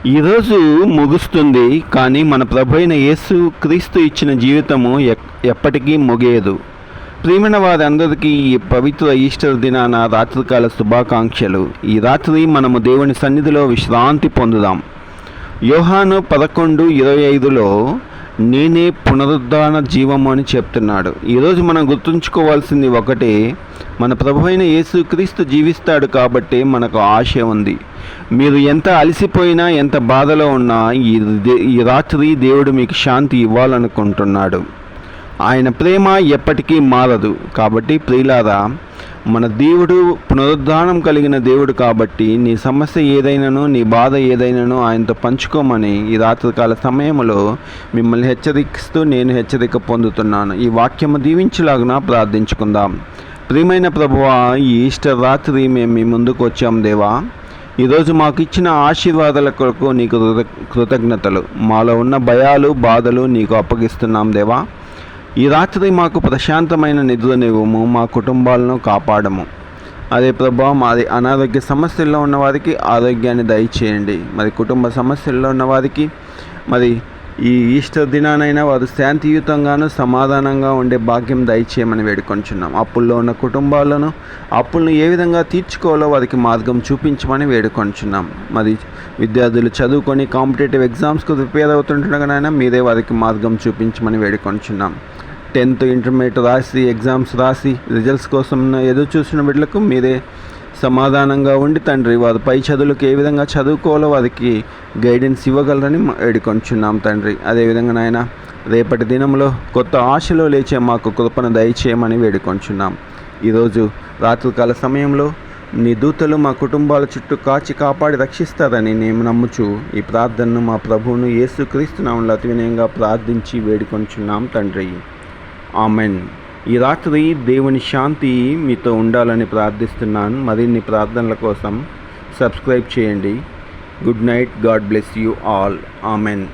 ఈరోజు ముగుస్తుంది, కానీ మన ప్రభు అయిన యేసు క్రీస్తు ఇచ్చిన జీవితము ఎప్పటికీ ముగియదు. ప్రియమైన వారందరికీ ఈ పవిత్ర ఈస్టర్ దినాన రాత్రికాల శుభాకాంక్షలు. ఈ రాత్రి మనము దేవుని సన్నిధిలో విశ్రాంతి పొందుదాం. యోహాను 11:25లో నేనే పునరుద్ధాన జీవము అని చెప్తున్నాడు. ఈరోజు మనం గుర్తుంచుకోవాల్సింది ఒకటే, మన ప్రభు అయిన యేసు క్రీస్తు జీవిస్తాడు కాబట్టి మనకు ఆశ ఉంది. మీరు ఎంత అలసిపోయినా, ఎంత బాధలో ఉన్నా ఈ రాత్రి దేవుడు మీకు శాంతి ఇవ్వాలనుకుంటున్నాడు. ఆయన ప్రేమ ఎప్పటికీ మారదు. కాబట్టి ప్రియులారా, మన దేవుడు పునరుద్ధానం కలిగిన దేవుడు కాబట్టి నీ సమస్య ఏదైనానో, నీ బాధ ఏదైనానో ఆయనతో పంచుకోమని ఈ రాత్రికాల సమయంలో మిమ్మల్ని హెచ్చరిస్తూ నేను హెచ్చరిక పొందుతున్నాను. ఈ వాక్యము దీవించలాగున ప్రార్థించుకుందాం. ప్రియమైన ప్రభువా, ఈ ఈస్టర్ రాత్రి మేము మీ ముందుకు వచ్చాం దేవా. ఈరోజు మాకు ఇచ్చిన ఆశీర్వాదాల కొరకు నీకు కృతజ్ఞతలు. మాలో ఉన్న భయాలు, బాధలు నీకు అప్పగిస్తున్నాం దేవా. ఈ రాత్రి మాకు ప్రశాంతమైన నిద్రనివ్వము, మా కుటుంబాలను కాపాడము. అదే ప్రభా, మాది అనారోగ్య సమస్యల్లో ఉన్న వారికి ఆరోగ్యాన్ని దయచేయండి. మరి కుటుంబ సమస్యల్లో ఉన్న వారికి మరి ఈ ఈస్టర్ దినానైనా వారు శాంతియుతంగాను సమాధానంగా ఉండే భాగ్యం దయచేయమని వేడుకొంచున్నాం. అప్పుల్లో ఉన్న కుటుంబాలను అప్పులను ఏ విధంగా తీర్చుకోవాలో వారికి మార్గం చూపించమని వేడుకొంచున్నాం. మరి విద్యార్థులు చదువుకొని కాంపిటేటివ్ ఎగ్జామ్స్కు ప్రిపేర్ అవుతుండగానైనా మీరే వారికి మార్గం చూపించమని వేడుకొంచున్నాం. 10th ఇంటర్మీడియట్ రాసి, ఎగ్జామ్స్ రాసి రిజల్ట్స్ కోసం ఎదురు చూసిన బిడ్డలకు మీరే సమాధానంగా ఉండి తండ్రి, వారు పై చదువులకు ఏ విధంగా చదువుకోవాలో వారికి గైడెన్స్ ఇవ్వగలరని వేడుకొంచున్నాం తండ్రి. అదేవిధంగా నాయన, రేపటి దినంలో కొత్త ఆశలో లేచే మాకు కృపను దయచేయమని వేడుకొంచున్నాం. ఈరోజు రాత్రికాల సమయంలో నీ దూతలు మా కుటుంబాల చుట్టూ కాచి కాపాడి రక్షిస్తారని మేము నమ్ముచు ఈ ప్రార్థనను మా ప్రభువును యేసుక్రీస్తు నామములో అతి వినయంగా ప్రార్థించి వేడుకొంచున్నాం తండ్రి. ఆమెన్. ఈ రాత్రి దేవుని శాంతి మీతో ఉండాలని ప్రార్థిస్తున్నాను. మరిన్ని ప్రార్థనల కోసం సబ్స్క్రైబ్ చేయండి. Good night. God bless you all. Amen.